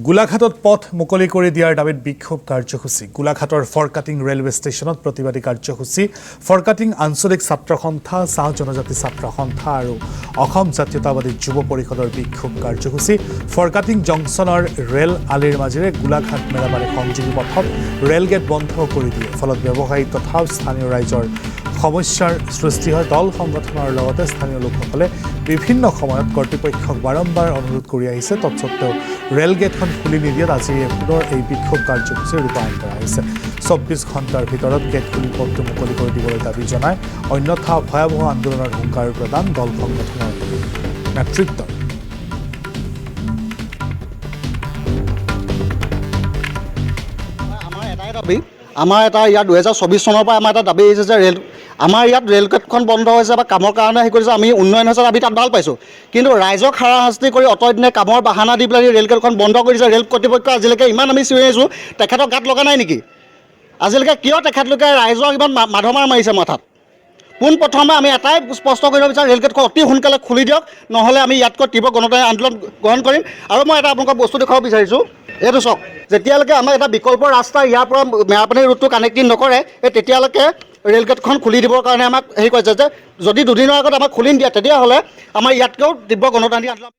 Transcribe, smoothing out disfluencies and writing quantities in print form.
গোলাঘাটত পথ মুকলি কৰি দিয়াৰ দাবীত বিক্ষোভ কাৰ্যসূচী। গোলাঘাটৰ ফৰকাটিং ৰেলৱে ষ্টেচনত প্ৰতিবাদী কাৰ্যসূচী। ফৰকাটিং আঞ্চলিক ছাত্ৰ সন্থা, চাহ জনজাতি ছাত্ৰ সন্থা আৰু অসম জাতীয়তাবাদী যুৱ পৰিষদৰ বিক্ষোভ কাৰ্যসূচী। ফৰকাটিং জংচনৰ ৰেল আলিৰ মাজেৰে গোলাঘাট মেৰাবাৰী সংযোগী পথত ৰেল গেট বন্ধ কৰি দিয়ে। ফলত ব্যৱসায়ী তথা স্থানীয় ৰাইজৰ সমস্যাৰ সৃষ্টি হয়। দল সংগঠনৰ লগতে স্থানীয় লোকসকলে বিভিন্ন সময়ত কৰ্তৃপক্ষক বাৰম্বাৰ অনুৰোধ কৰি আহিছে। তৎসত্ত্বেও ৰেল গেটখন খুলি নিদিয়াত আজি পুনৰ এই বিক্ষোভ কাৰ্যসূচী ৰূপায়ণ কৰা হৈছে। 24 ঘণ্টাৰ ভিতৰত গেট খুলি পথটো মুকলি কৰি দিবলৈ দাবী জনায়। অন্যথা ভয়াৱহ আন্দোলনৰ হুংকাৰ প্ৰদান দল সংগঠনৰ নেতৃত্বৰ। আমাৰ এটা ইয়াত 2024 চনৰ পৰা আমাৰ এটা দাবী আহিছে যে আমাৰ ইয়াত ৰেল গেটখন বন্ধ হৈছে বা কামৰ কাৰণে হেৰি কৰিছে, আমি উন্নয়ন হৈছে, আমি তাত ভাল পাইছোঁ। কিন্তু ৰাইজক হাৰাশাস্তি কৰি অতদিনে কামৰ বাহানা দি পেলাই ৰেল গেটখন বন্ধ কৰিছে। ৰেল কৰ্তৃপক্ষ আজিলৈকে ইমান আমি চিঞৰি আছোঁ, তেখেতক গাত লগা নাই নেকি? আজিলৈকে কিয় তেখেতলোকে ৰাইজক ইমান মাধমাৰ মাৰিছে মাথাত? পোনপ্ৰথমে আমি এটাই স্পষ্ট কৰিব বিচাৰোঁ, ৰেল গেটখন অতি সোনকালে খুলি দিয়ক, নহ'লে আমি ইয়াতকৈ তীব্ৰ গণতান্ত্ৰিক আন্দোলন গ্ৰহণ কৰিম। আৰু মই এটা আপোনালোকক বস্তু দেখুৱাব বিচাৰিছোঁ, এইটো চাওক, যেতিয়ালৈকে আমাক এটা বিকল্প ৰাস্তা ইয়াৰ পৰা মেৰাপানী ৰুটটো কানেক্টিং নকৰে, তেতিয়ালৈকে ৰেল গেটখন খুলি দিবৰ কাৰণে আমাক হেৰি কৰিছে যে যদি দুদিনৰ আগত আমাক খুলি দিয়ে, তেতিয়াহ'লে আমাৰ ইয়াতকৈও তীব্ৰ গণতান্ত্ৰিক আন্দোলন